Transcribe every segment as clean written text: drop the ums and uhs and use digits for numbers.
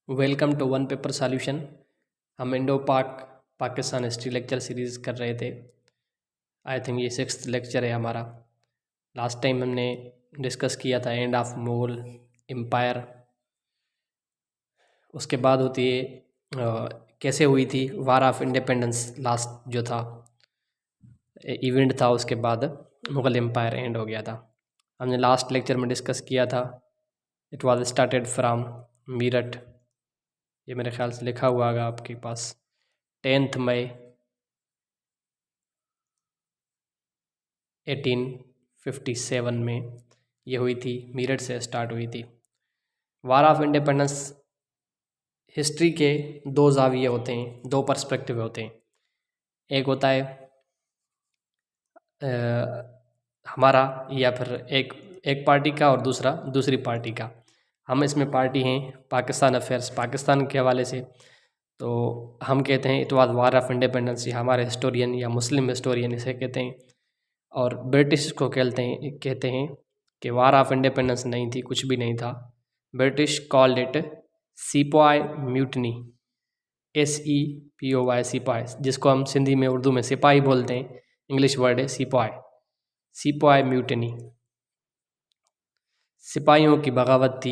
Welcome to one paper solution. हम Indo Pak Pakistan history lecture series कर रहे थे। आई थिंक ये 6th लेक्चर है हमारा। लास्ट टाइम हमने डिस्कस किया था एंड ऑफ मुगल एम्पायर। उसके बाद होती है कैसे हुई थी वार ऑफ इंडिपेंडेंस। लास्ट जो था इवेंट था, उसके बाद मुगल एम्पायर एंड हो गया था। हमने लास्ट लेक्चर में डिस्कस किया था it was started from Meerut. ये मेरे ख्याल से लिखा हुआ होगा आपके पास। 10 मई 1857 में ये हुई थी, मीरठ से स्टार्ट हुई थी। वार ऑफ इंडिपेंडेंस हिस्ट्री के दो जाविये होते हैं, दो पर्सपेक्टिव होते हैं। एक होता है हमारा, या फिर एक पार्टी का, और दूसरा दूसरी पार्टी का। हम इसमें पार्टी हैं पाकिस्तान अफेयर्स, पाकिस्तान के हवाले से। तो हम कहते हैं it was war of independence, या हमारे हिस्टोरियन या मुस्लिम हिस्टोरियन इसे कहते हैं। और ब्रिटिश को कहते हैं कि वार ऑफ इंडिपेंडेंस नहीं थी, कुछ भी नहीं था। ब्रिटिश कॉल्ड इट सिपाही म्यूटनी, SEPOY, सिपाही, जिसको हम सिंधी में उर्दू में सिपाही बोलते हैं। इंग्लिश वर्ड है सिपाही म्यूटनी। सिपाहियों की बगावत थी।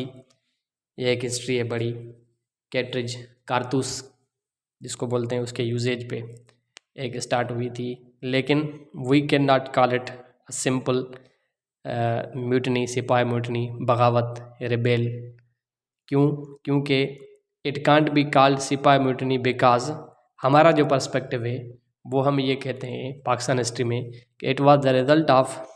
यह एक हिस्ट्री है बड़ी। कैट्रिज कारतूस जिसको बोलते हैं, उसके यूजेज पे एक स्टार्ट हुई थी। लेकिन we can not call it simple mutiny, सिपाही म्यूटनी, बगावत, रिबेल। क्योंकि इट कांट बी कॉल्ड सिपाही म्यूटनी बिकॉज हमारा जो पर्सपेक्टिव है वो हम ये कहते हैं पाकिस्तान हिस्ट्री में कि it was the result of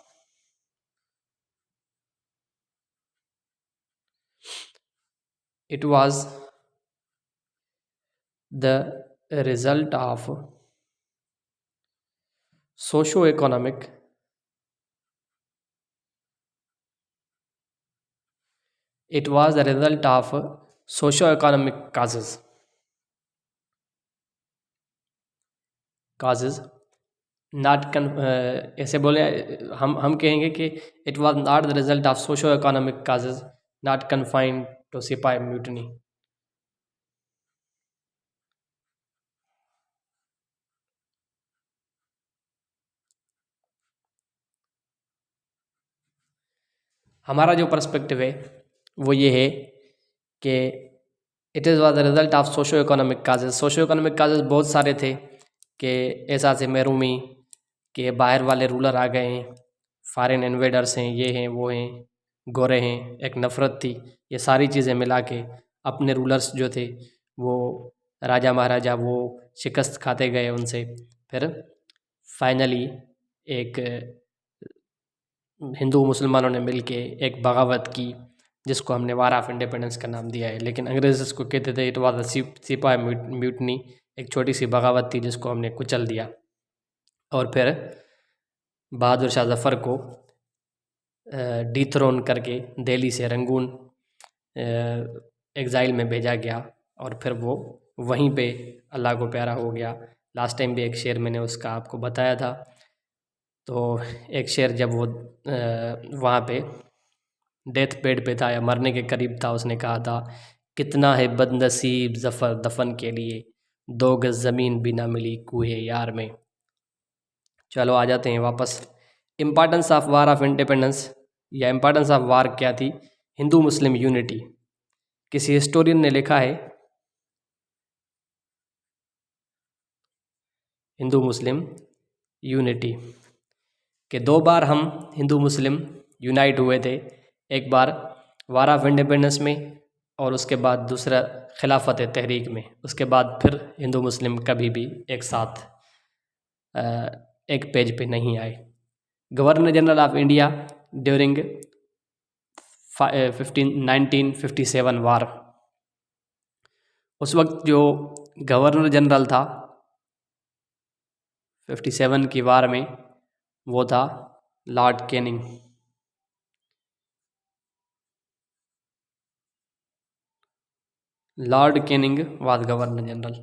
socio-economic causes not ऐसे बोले, हम कहेंगे कि it was not the result of socio economic causes not confined to सिपाही म्यूटनी। हमारा जो पर्सपेक्टिव है वो ये है कि it is was the result of socio economic causes. Socio economic causes बहुत सारे थे कि ऐसा से महरूमी के बाहर वाले रूलर आ गए हैं, फॉरेन इन्वेडर्स हैं, ये हैं वो हैं, गोरे हैं, एक नफ़रत थी। ये सारी चीज़ें मिला के अपने रूलर्स जो थे वो राजा महाराजा वो शिकस्त खाते गए उनसे। फिर फाइनली एक हिंदू मुसलमानों ने मिलके एक बगावत की जिसको हमने वार ऑफ इंडिपेंडेंस का नाम दिया है। लेकिन अंग्रेज इसको कहते थे इट वाज सिपाही म्यूटनी, एक छोटी सी बगावत थी जिसको हमने कुचल दिया। और फिर बहादुर शाह जफ़र को डिथ्रोन करके दिल्ली से रंगून एग्ज़ाइल में भेजा गया, और फिर वो वहीं पे अल्लाह को प्यारा हो गया। लास्ट टाइम भी एक शेर मैंने उसका आपको बताया था। तो एक शेर जब वो वहाँ पे डेथ बेड पे था या मरने के करीब था, उसने कहा था कितना है बदनसीब ज़फ़र दफन के लिए, 2 गज़ ज़मीन भी ना मिली कूहे यार में। चलो आ जाते हैं वापस। Importance of war of independence, या इम्पॉर्टेंस ऑफ वार क्या थी? Hindu Muslim unity. किसी हिस्टोरियन ने लिखा है हिंदू मुस्लिम यूनिटी कि 2 बार हम हिंदू मुस्लिम यूनाइट हुए थे। एक बार वार ऑफ इंडिपेंडेंस में, और उसके बाद दूसरा खिलाफत तहरीक में। उसके बाद फिर हिंदू मुस्लिम कभी भी एक साथ एक पेज पे नहीं आए। Governor general of India during 1957 वार, उस वक्त जो गवर्नर जनरल था 57 की वार में, वो था Lord Canning. Lord Canning was governor general.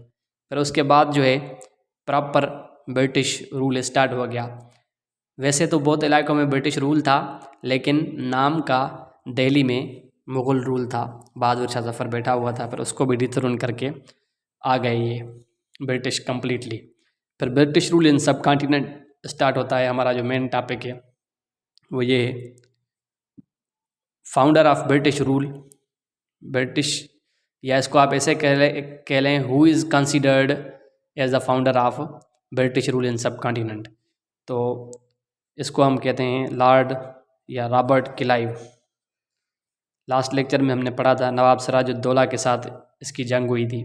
फिर उसके बाद जो है प्रॉपर ब्रिटिश रूल स्टार्ट हो गया। वैसे तो बहुत इलाकों में ब्रिटिश रूल था, लेकिन नाम का दिल्ली में मुग़ल रूल था, बहादुर शाह ज़फ़र बैठा हुआ था, फिर उसको भी डिथ्रोन करके आ गए ये ब्रिटिश कम्प्लीटली। फिर ब्रिटिश रूल इन सब कॉन्टिनेंट स्टार्ट होता है। हमारा जो मेन टॉपिक है वो ये है, founder of British rule, British, या इसको आप ऐसे कह लें who is considered as the founder of British rule in subcontinent. तो इसको हम कहते हैं लॉर्ड या रॉबर्ट क्लाइव। लास्ट लेक्चर में हमने पढ़ा था नवाब सिराजुद्दौला के साथ इसकी जंग हुई थी,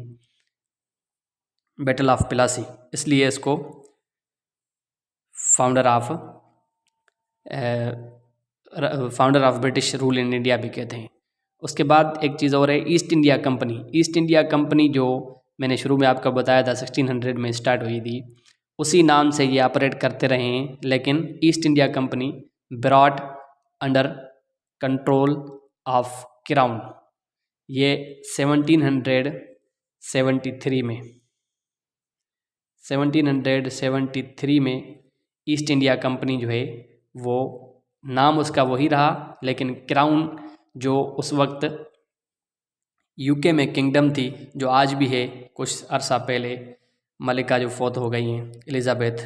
बैटल ऑफ प्लासी, इसलिए इसको founder of British rule in India भी कहते हैं। उसके बाद एक चीज़ और है, east India company. East India company जो मैंने शुरू में आपको बताया था 1600 में स्टार्ट हुई थी, उसी नाम से ये ऑपरेट करते रहे हैं, लेकिन east India company brought under control of crown. ये 1773 में ईस्ट इंडिया कंपनी जो है वो नाम उसका वही रहा, लेकिन क्राउन जो उस वक्त यूके में किंगडम थी, जो आज भी है, कुछ अरसा पहले मलिका जो फौत हो गई हैं एलिज़ाबेथ,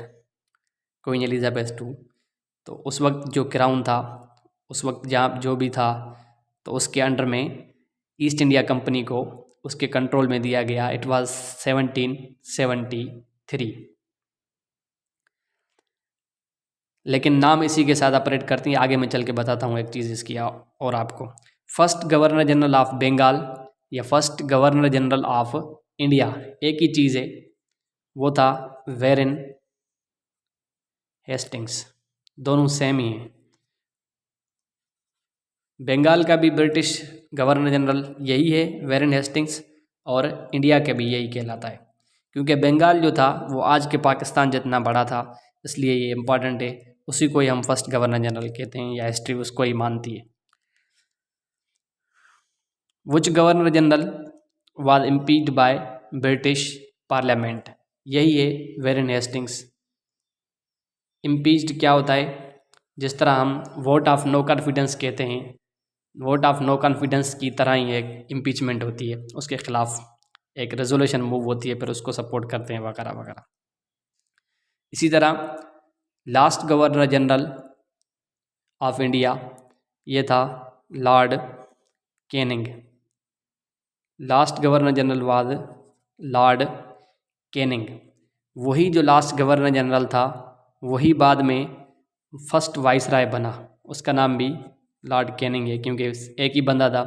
क्वीन एलिज़ाबेथ II, तो उस वक्त जो क्राउन था, उस वक्त जहाँ जो भी था, तो उसके अंडर में ईस्ट इंडिया कंपनी को उसके कंट्रोल में दिया गया। इट वाज 1773, लेकिन नाम इसी के साथ ऑपरेट करती है। आगे मैं चल के बताता हूँ एक चीज़ इसकी और आपको। First governor general of Bengal या first governor general of India एक ही चीज़ है, वो था वेरेन हेस्टिंग्स। दोनों सेम ही हैं। बंगाल का भी ब्रिटिश गवर्नर जनरल यही है, वेरेन हेस्टिंग्स, और इंडिया का भी यही कहलाता है, क्योंकि बंगाल जो था वो आज के पाकिस्तान जितना बड़ा था, इसलिए ये इम्पॉर्टेंट है। उसी को ही हम फर्स्ट गवर्नर जनरल कहते हैं, या हिस्ट्री उसको ही मानती है। Which governor general was impeached by British parliament, यही है वेरेन हेस्टिंग्स। इम्पीच्ड क्या होता है? जिस तरह हम वोट ऑफ नो कॉन्फिडेंस कहते हैं, वोट ऑफ नो कॉन्फिडेंस की तरह ही एक इम्पीचमेंट होती है, उसके खिलाफ एक रेजोल्यूशन मूव होती है, फिर उसको सपोर्ट करते हैं वगैरह वगैरह। इसी तरह last governor general of India ये था Lord Canning. Last governor general was Lord Canning. वही जो लास्ट गवर्नर जनरल था वही बाद में फर्स्ट वाइसराय बना, उसका नाम भी लॉर्ड कैनिंग है, क्योंकि एक ही बंदा था,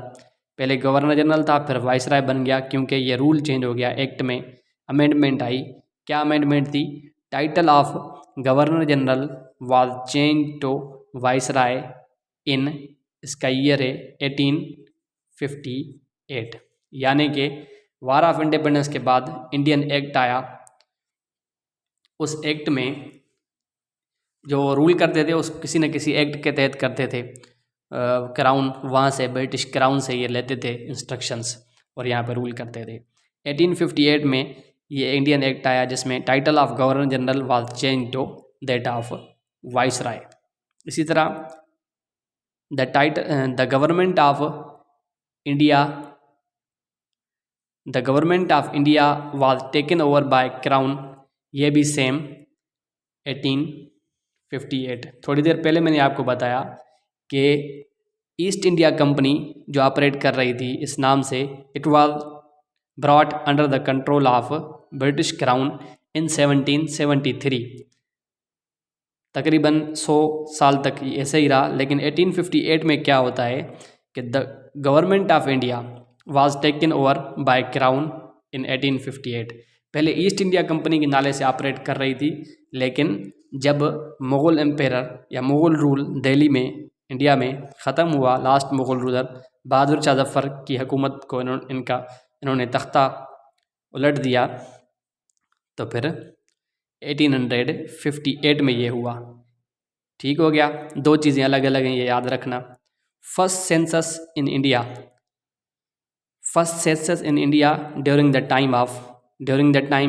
पहले गवर्नर जनरल था फिर वाइसराय बन गया, क्योंकि ये रूल चेंज हो गया। एक्ट में अमेंडमेंट आई। क्या अमेंडमेंट थी? Title of governor general was change to viceroy in, इसका ईयर है 1858, यानी कि वार ऑफ इंडिपेंडेंस के बाद इंडियन एक्ट आया। उस एक्ट में जो रूल करते थे उस किसी न किसी एक्ट के तहत करते थे। क्राउन वहाँ से, ब्रिटिश क्राउन से ये लेते थे इंस्ट्रक्शंस और यहाँ पर रूल करते थे। 1858 में ये इंडियन एक्ट आया जिसमें title of governor general was change to that of viceroy. इसी तरह the government of India was taken over by crown, ये भी सेम 1858। थोड़ी देर पहले मैंने आपको बताया कि ईस्ट इंडिया कंपनी जो ऑपरेट कर रही थी इस नाम से, it was brought under the control of British crown in 1773। तकरीबन 100 साल तक ऐसे ही रहा, लेकिन 1858 में क्या होता है कि the government of India was taken over by crown in 1858। पहले ईस्ट इंडिया कंपनी के नाले से ऑपरेट कर रही थी, लेकिन जब मुग़ल एम्पायर या मुग़ल रूल दिल्ली में, इंडिया में ख़त्म हुआ, लास्ट मुग़ल रूलर बहादुर शाह ज़फ़र की हुकूमत को इन्होंने तख्ता उलट दिया, तो फिर 1858 में ये हुआ। ठीक हो गया। दो चीज़ें अलग अलग हैं, ये याद रखना। First census in India during the time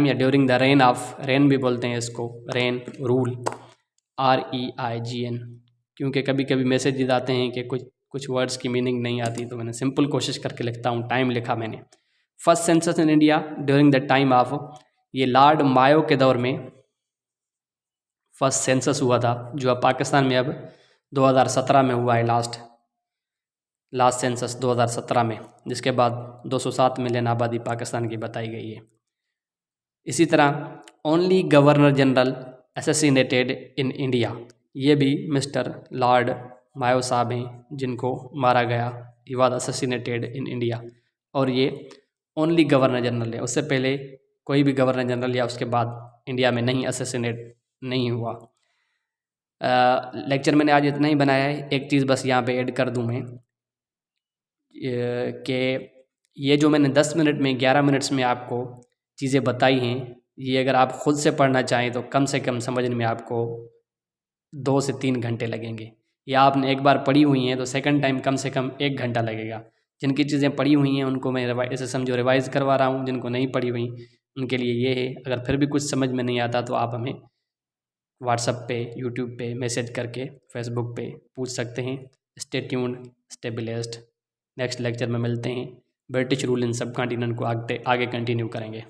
या during the reign of, reign भी बोलते हैं इसको, रेन, रूल, REIGN, क्योंकि कभी कभी मैसेज आते हैं कि कुछ कुछ वर्ड्स की मीनिंग नहीं आती, तो मैंने सिंपल कोशिश करके लिखता हूँ। टाइम लिखा मैंने। First census in India during the time of, ये लॉर्ड मायो के दौर में फर्स्ट सेंसस हुआ था, जो अब पाकिस्तान में अब 2017 में हुआ है। लास्ट सेंसस 2017 में, जिसके बाद 207 मिलियन आबादी पाकिस्तान की बताई गई है। इसी तरह only governor general assassinated in India, ये भी मिस्टर लॉर्ड मायो साहब हैं जिनको मारा गया। He was assassinated in India, और ये ओनली गवर्नर जनरल है। उससे पहले कोई भी गवर्नर जनरल या उसके बाद इंडिया में नहीं असैसिनेट नहीं हुआ। लेक्चर मैंने आज इतना ही बनाया है। एक चीज़ बस यहाँ पे ऐड कर दूँ मैं, कि ये जो मैंने 10 मिनट में 11 मिनट्स में आपको चीज़ें बताई हैं, ये अगर आप ख़ुद से पढ़ना चाहें तो कम से कम समझने में आपको 2 से 3 घंटे लगेंगे। या आपने एक बार पढ़ी हुई हैं तो सेकंड टाइम कम से कम 1 घंटा लगेगा। जिनकी चीज़ें पढ़ी हुई हैं उनको मैं ऐसे समझो रिवाइज़ करवा रहा हूँ। जिनको नहीं पढ़ी हुई उनके लिए ये है। अगर फिर भी कुछ समझ में नहीं आता तो आप हमें व्हाट्सएप पे, यूट्यूब पे मैसेज करके, फेसबुक पे पूछ सकते हैं। Stay tuned, stay blessed. Next lecture में मिलते हैं। ब्रिटिश रूल इन सब कॉन्टिनेंट को आगे कंटिन्यू करेंगे।